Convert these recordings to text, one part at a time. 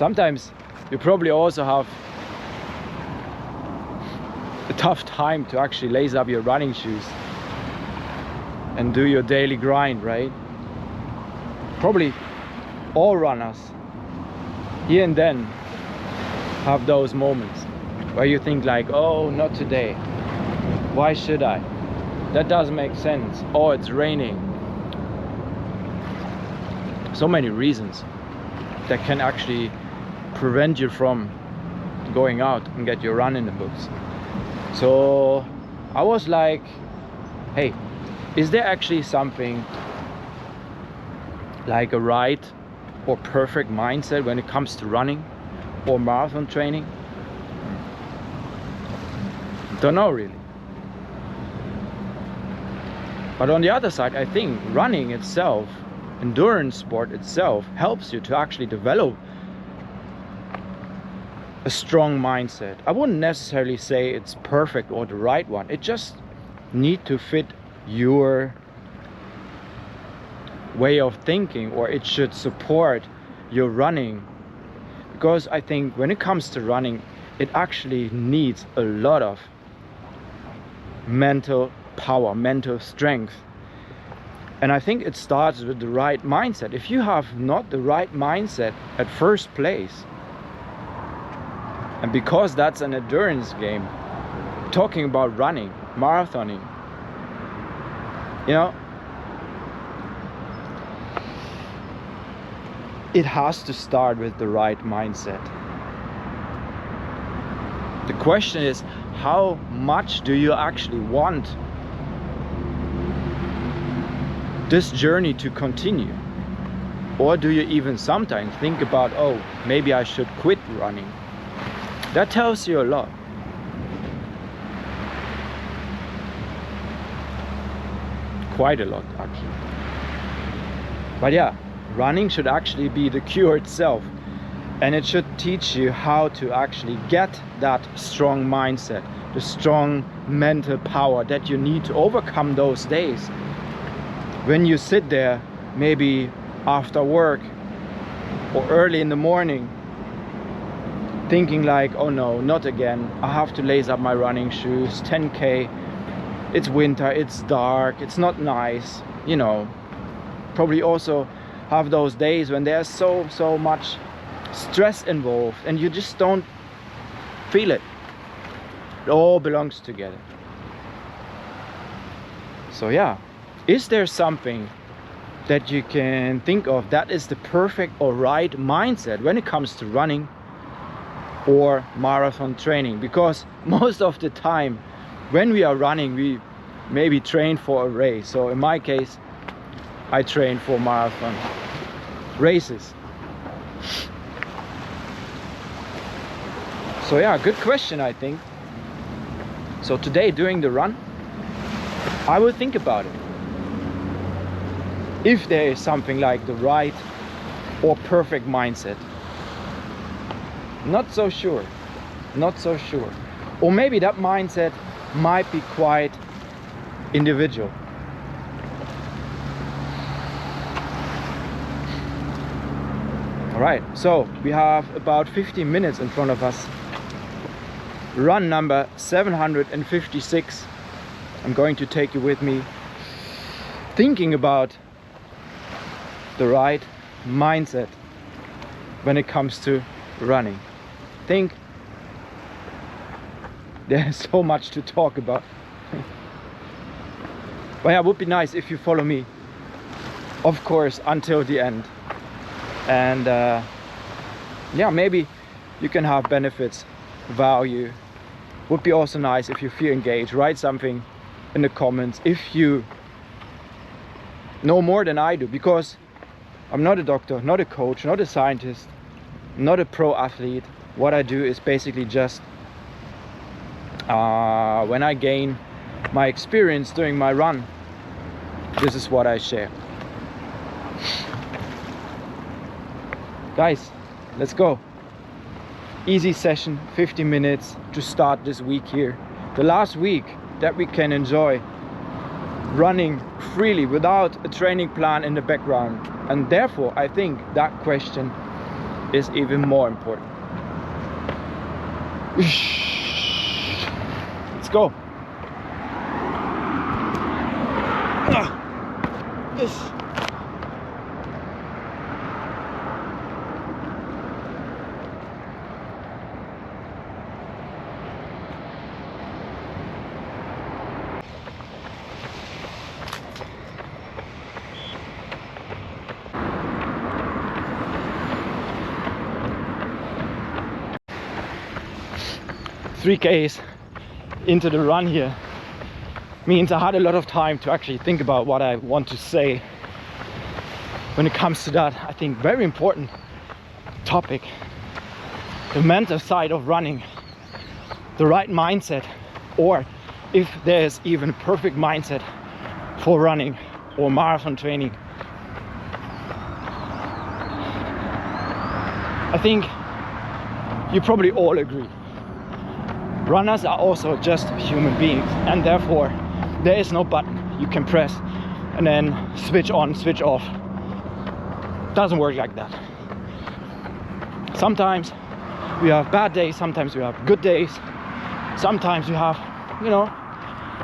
sometimes you probably also have a tough time to actually lace up your running shoes and do your daily grind, right? Probably all runners here and then have those moments where you think like, oh, not today, why should I, that doesn't make sense, oh, it's raining. So many reasons that can actually prevent you from going out and get your run in the books. So I was like, hey, is there actually something like a right or perfect mindset when it comes to running or marathon training? Don't know really. But on the other side, I think running itself, endurance sport itself, helps you to actually develop a strong mindset. I wouldn't necessarily say it's perfect or the right one. It just needs to fit your way of thinking, or it should support your running. Because I think when it comes to running, it actually needs a lot of mental power, mental strength. And I think it starts with the right mindset. If you have not the right mindset at first place, and because that's an endurance game, talking about running, marathoning, you know, it has to start with the right mindset. The question is, how much do you actually want this journey to continue? Or do you even sometimes think about, oh, maybe I should quit running? That tells you a lot. Quite a lot, actually. But yeah, running should actually be the cure itself, and it should teach you how to actually get that strong mindset, the strong mental power that you need to overcome those days when you sit there, maybe after work or early in the morning, thinking like, oh no, not again, I have to lace up my running shoes, 10k, it's winter, it's dark, it's not nice, you know. Probably also have those days when there's so much stress involved and you just don't feel it. It all belongs together. So yeah, is there something that you can think of that is the perfect or right mindset when it comes to running or marathon training? Because most of the time when we are running, we maybe train for a race. So in my case, I train for marathon races. So yeah, good question, I think. So today during the run, I will think about it. If there is something like the right or perfect mindset. Not so sure. Not so sure. Or maybe that mindset might be quite individual. Alright, so we have about 15 minutes in front of us. Run number 756. I'm going to take you with me thinking about the right mindset when it comes to running. I think there's so much to talk about. But yeah, it would be nice if you follow me, of course, until the end. And yeah, maybe you can have benefits, value. Would be also nice if you feel engaged. Write something in the comments if you know more than I do, because I'm not a doctor, not a coach, not a scientist, not a pro athlete. What I do is basically just when I gain my experience during my run, this is what I share. Guys, let's go. Easy session, 50 minutes to start this week here. The last week that we can enjoy running freely without a training plan in the background. And therefore, I think that question is even more important. Let's go. Yes. 3Ks into the run here means I had a lot of time to actually think about what I want to say when it comes to that, I think, very important topic, the mental side of running, the right mindset, or if there's even a perfect mindset for running or marathon training. I think you probably all agree. Runners are also just human beings, and therefore there is no button you can press and then switch on, switch off. Doesn't work like that. Sometimes we have bad days, sometimes we have good days, sometimes we have, you know,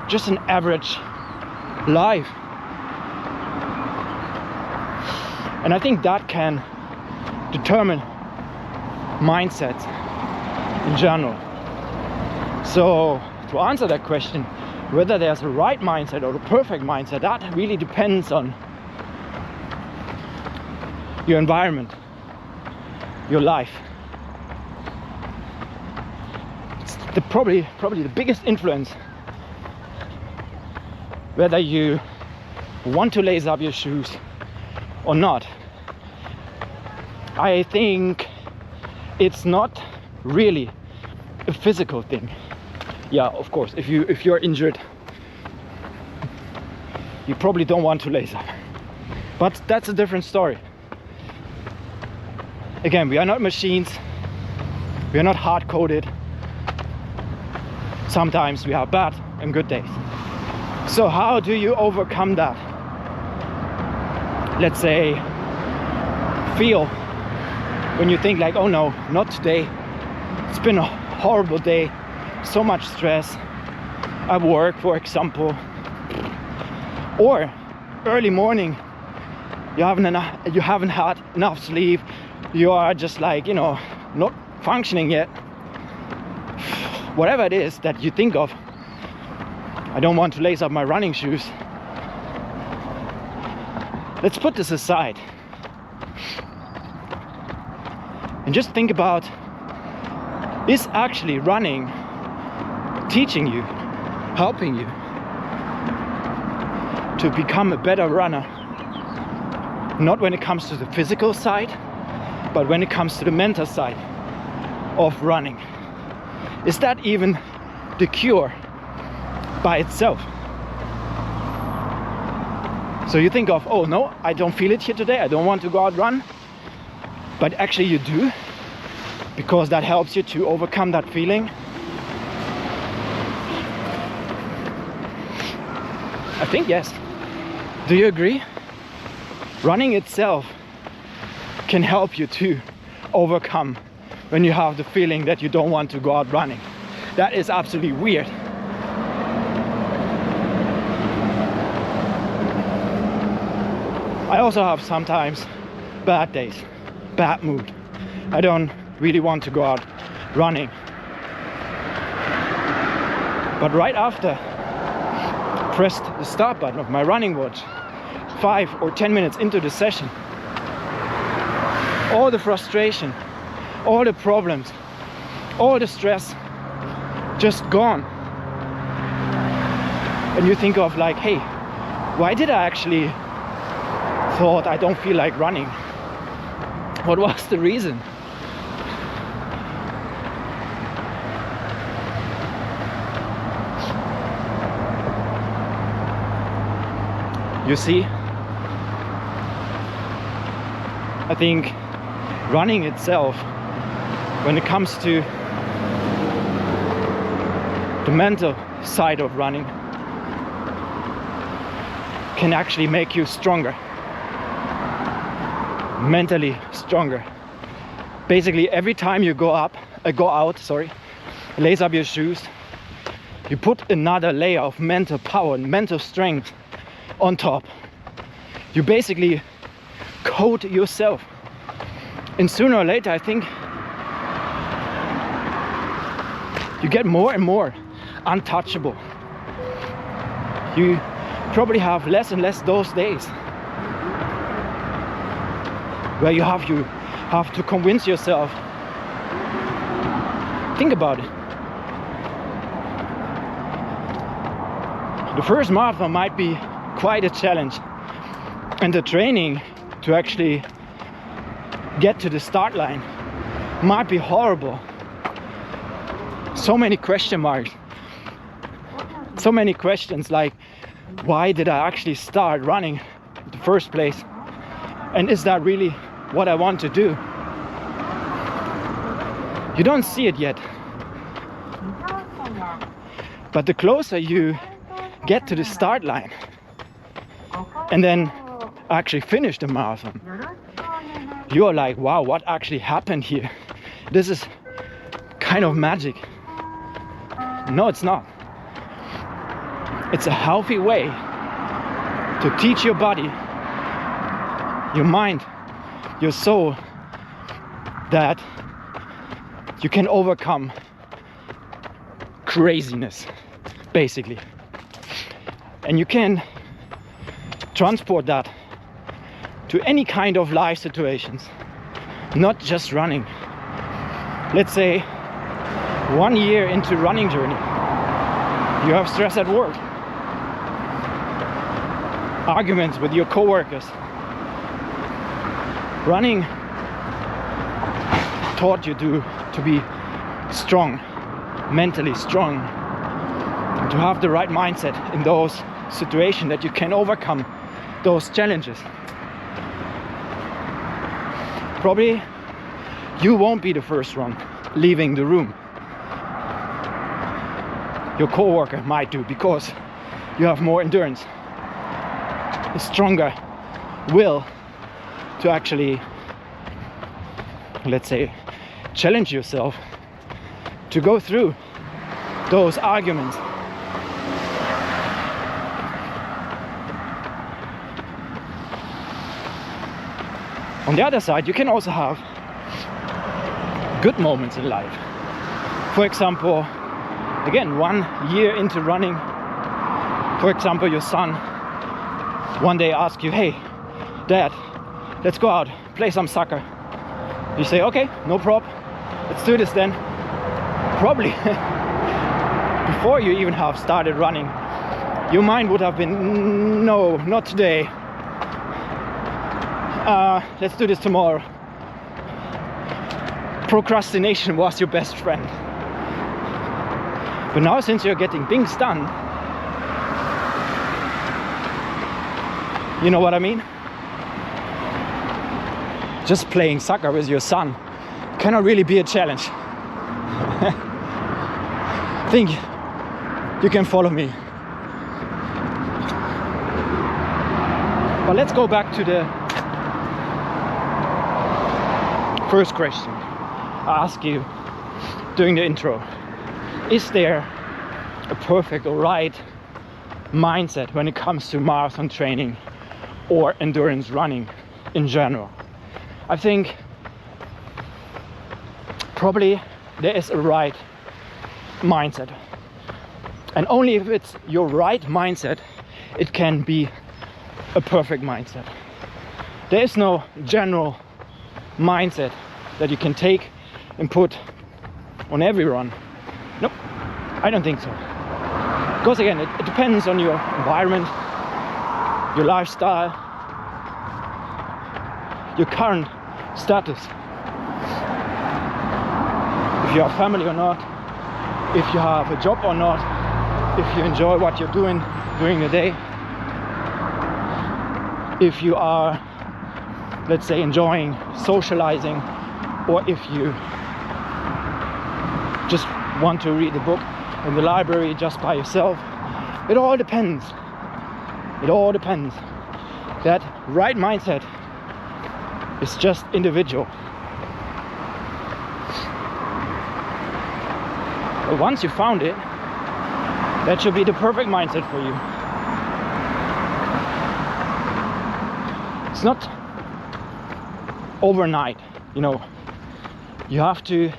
just an average life. And I think that can determine mindset in general. So to answer that question, whether there's a right mindset or a perfect mindset, that really depends on your environment, your life. It's probably the biggest influence whether you want to lace up your shoes or not. I think it's not really a physical thing. Yeah, of course, if you're injured, you probably don't want to lace up. But that's a different story. Again, we are not machines. We are not hard-coded. Sometimes we have bad and good days. So how do you overcome that? Let's say, feel when you think like, oh no, not today. It's been a horrible day. So much stress at work, for example, or early morning, you haven't had enough sleep, you are just like, you know, not functioning yet. Whatever it is that you think of, I don't want to lace up my running shoes. Let's put this aside and just think about, is actually running teaching you, helping you to become a better runner? Not when it comes to the physical side, but when it comes to the mental side of running. Is that even the cure by itself? So you think of, oh no, I don't feel it here today, I don't want to go out run, but actually you do, because that helps you to overcome that feeling. I think yes. Do you agree? Running itself can help you to overcome when you have the feeling that you don't want to go out running. That is absolutely weird. I also have sometimes bad days, bad mood. I don't really want to go out running. But right after I pressed the start button of my running watch, 5 or 10 minutes into the session, all the frustration, all the problems, all the stress just gone. And you think of like, hey, why did I actually thought I don't feel like running? What was the reason? You see, I think running itself, when it comes to the mental side of running, can actually make you stronger, mentally stronger. Basically, every time you go out, lace up your shoes, you put another layer of mental power and mental strength on top. You basically code yourself. And sooner or later, I think you get more and more untouchable. You probably have less and less those days where you have to convince yourself. Think about it. The first marathon might be quite a challenge, and the training to actually get to the start line might be horrible. So many question marks, so many questions like, why did I actually start running in the first place? And is that really what I want to do? You don't see it yet. But the closer you get to the start line and then actually finish the marathon, you're like, wow, what actually happened here? This is kind of magic. No, it's not. It's a healthy way to teach your body, your mind, your soul, that you can overcome craziness, basically. And you can transport that to any kind of life situations, not just running. Let's say 1 year into running journey, you have stress at work, arguments with your co-workers. Running taught you to be strong, mentally strong, and to have the right mindset in those situations that you can overcome those challenges. Probably you won't be the first one leaving the room. Your co-worker might do, because you have more endurance, a stronger will to actually, let's say, challenge yourself to go through those arguments. On the other side, you can also have good moments in life. For example, again, 1 year into running, for example, your son one day asks you, hey, Dad, let's go out, play some soccer. You say, okay, no problem, let's do this then. Probably before you even have started running, your mind would have been, no, not today. Let's do this tomorrow. Procrastination was your best friend. But now, since you're getting things done, you know what I mean? Just playing soccer with your son cannot really be a challenge. I think you can follow me. But let's go back to the first question I asked you during the intro. Is there a perfect or right mindset when it comes to marathon training or endurance running in general? I think probably there is a right mindset, and only if it's your right mindset it can be a perfect mindset. There is no general mindset that you can take and put on every run. Nope, I don't think so. Because again, it depends on your environment, your lifestyle, your current status. If you have family or not, if you have a job or not, if you enjoy what you're doing during the day, if you are, let's say, enjoying socializing, or if you just want to read a book in the library just by yourself. It all depends. It all depends. That right mindset is just individual. But once you found it, that should be the perfect mindset for you. It's not overnight, you know. You have to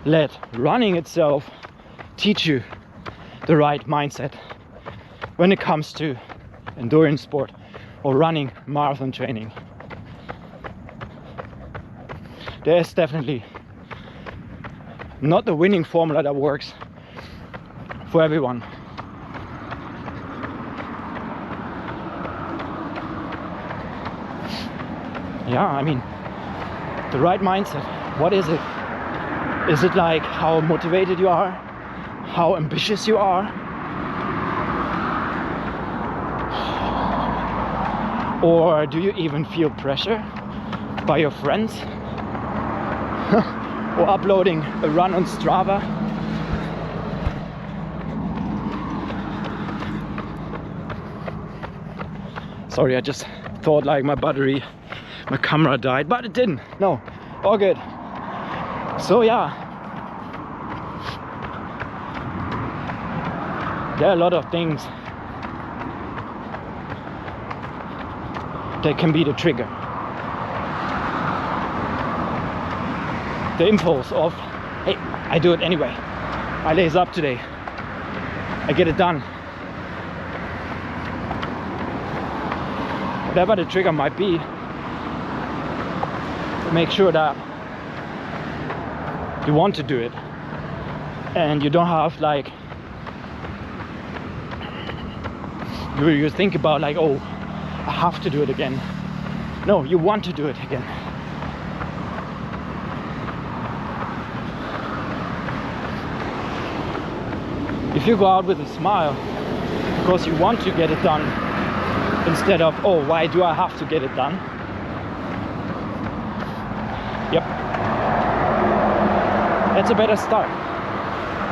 let running itself teach you the right mindset when it comes to endurance sport or running marathon training. There's definitely not the winning formula that works for everyone. Yeah, I mean, the right mindset, what is it? Is it like how motivated you are? How ambitious you are? Or do you even feel pressure by your friends? Or uploading a run on Strava? Sorry, I just thought like my camera died, but it didn't. No, all good. So yeah, there are a lot of things that can be the trigger. The impulse of, hey, I do it anyway. I lace up today. I get it done. Whatever the trigger might be, make sure that you want to do it and you don't have like you think about like, oh, I have to do it again. No, you want to do it again. If you go out with a smile because you want to get it done instead of, oh, why do I have to get it done? Yep, that's a better start.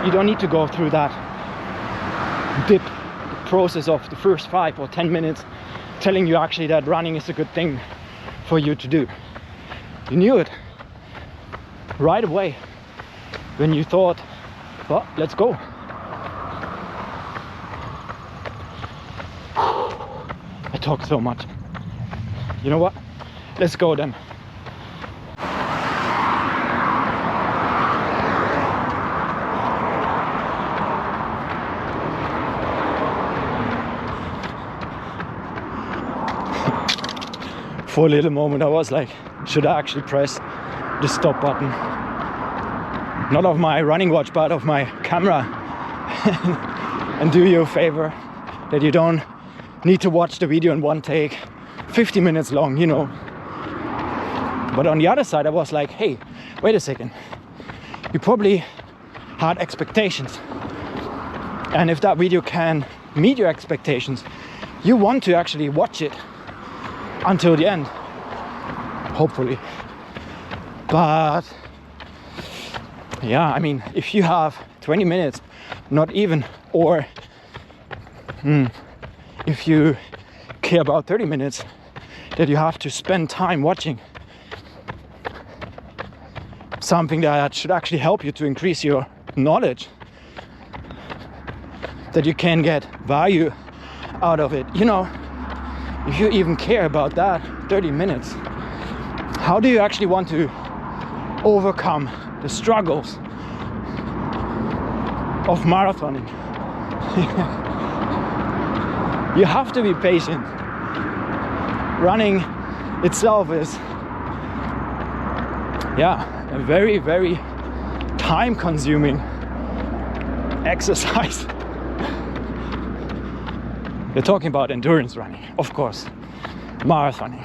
You don't need to go through that dip process of the first 5 or 10 minutes telling you actually that running is a good thing for you to do. You knew it right away when you thought, well, let's go. I talk so much. You know what? Let's go then. For a little moment I was like, should I actually press the stop button? Not of my running watch, but of my camera. And do you a favor that you don't need to watch the video in one take, 50 minutes long, you know. But on the other side I was like, hey, wait a second. You probably had expectations. And if that video can meet your expectations, you want to actually watch it until the end, hopefully. But yeah, I mean, if you have 20 minutes, not even, or if you care about 30 minutes that you have to spend time watching something that should actually help you to increase your knowledge, that you can get value out of it, you know, if you even care about that 30 minutes, how do you actually want to overcome the struggles of marathoning? You have to be patient. Running itself is, yeah, a very, very time-consuming exercise. You're talking about endurance running, of course, marathoning.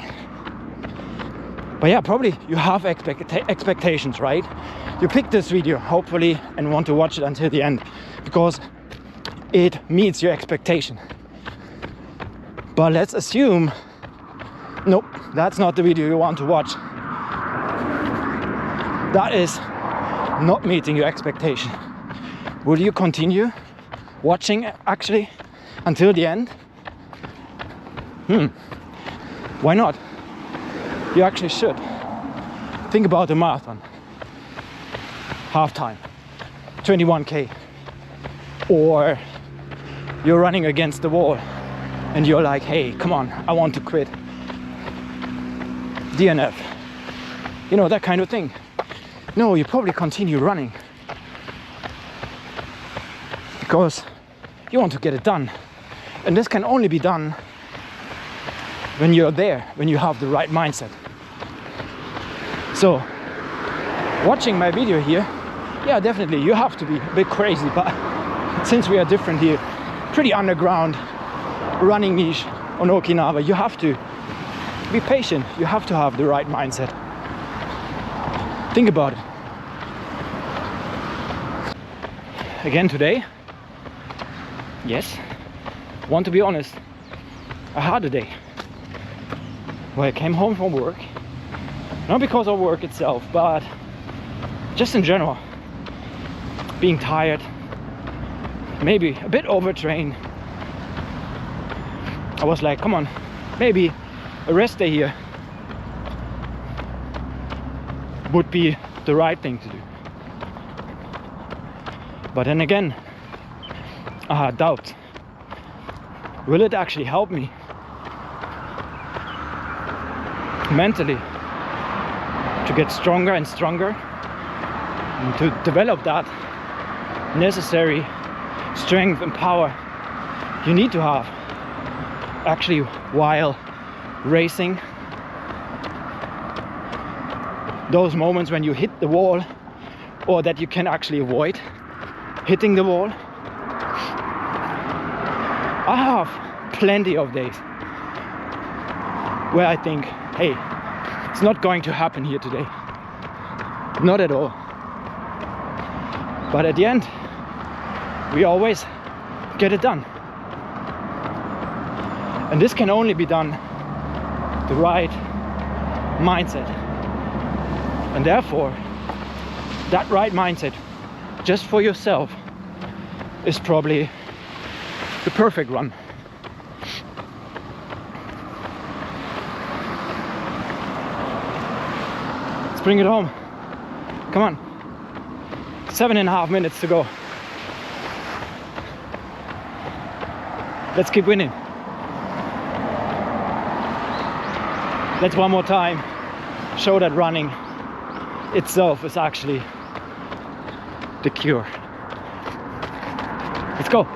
But yeah, probably you have expectations, right? You picked this video, hopefully, and want to watch it until the end because it meets your expectation. But let's assume, nope, that's not the video you want to watch. That is not meeting your expectation. Will you continue watching actually until the end? Why not? You actually should. Think about the marathon. Half time. 21k, or you're running against the wall and you're like, hey, come on, I want to quit, DNF, you know, that kind of thing. No, you probably continue running because you want to get it done. And this can only be done when you're there, when you have the right mindset. So watching my video here, yeah, definitely you have to be a bit crazy, but since we are different here, pretty underground running niche on Okinawa, you have to be patient, you have to have the right mindset. Think about it. Again today, yes, want to be honest, I had a day where I came home from work, not because of work itself, but just in general, being tired, maybe a bit overtrained. I was like, come on, maybe a rest day here would be the right thing to do. But then again, I had doubt. Will it actually help me mentally to get stronger and stronger and to develop that necessary strength and power you need to have actually while racing? Those moments when you hit the wall, or that you can actually avoid hitting the wall. I have plenty of days where I think, hey, it's not going to happen here today. Not at all. But at the end, we always get it done. And this can only be done the right mindset. And therefore, that right mindset, just for yourself, is probably the perfect run. Let's bring it home. Come on. 7.5 minutes to go. Let's keep winning. Let's one more time show that running itself is actually the cure. Let's go.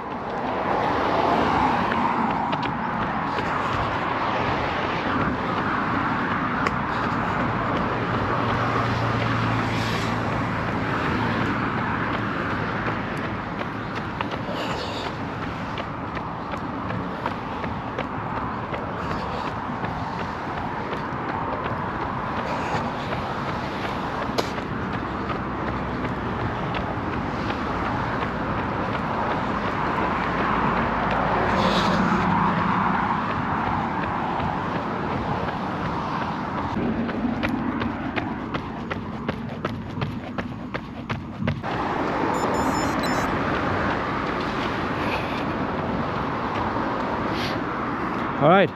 All right,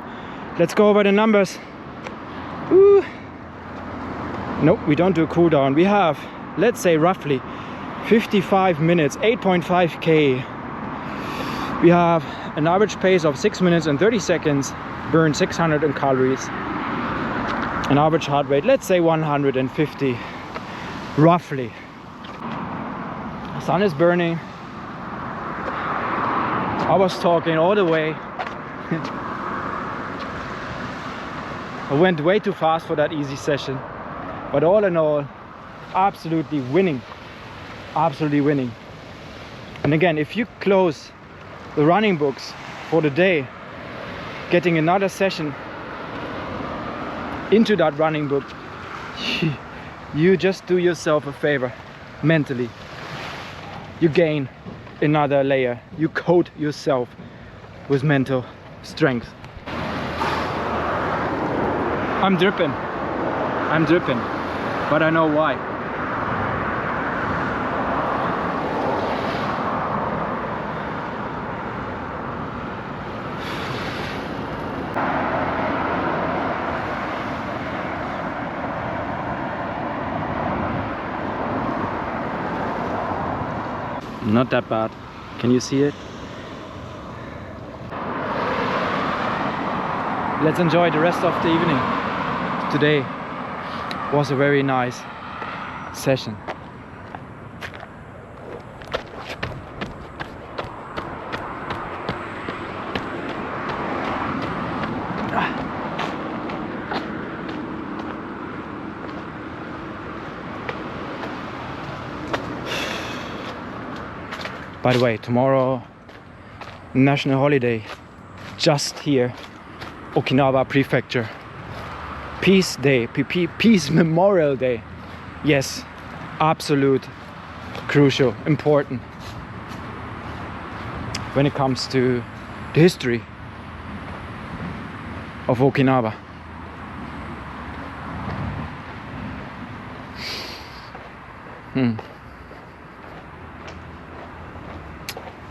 let's go over the numbers. Ooh. Nope, we don't do a cool down. We have, let's say, roughly 55 minutes, 8.5k. We have an average pace of 6 minutes and 30 seconds, burn 600 calories. An average heart rate, let's say 150, roughly. The sun is burning. I was talking all the way. I went way too fast for that easy session, but all in all, absolutely winning, absolutely winning. And again, if you close the running books for the day, getting another session into that running book, you just do yourself a favor mentally. You gain another layer, you coat yourself with mental strength. I'm dripping, but I know why. Not that bad. Can you see it? Let's enjoy the rest of the evening. Today was a very nice session. By the way, tomorrow, national holiday, just here, Okinawa Prefecture. Peace Day, Peace Memorial Day. Yes, absolute, crucial, important when it comes to the history of Okinawa.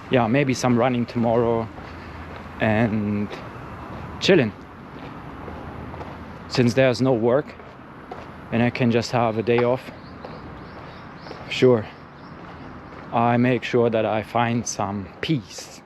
Yeah, maybe some running tomorrow and chilling. Since there's no work and I can just have a day off, sure, I make sure that I find some peace.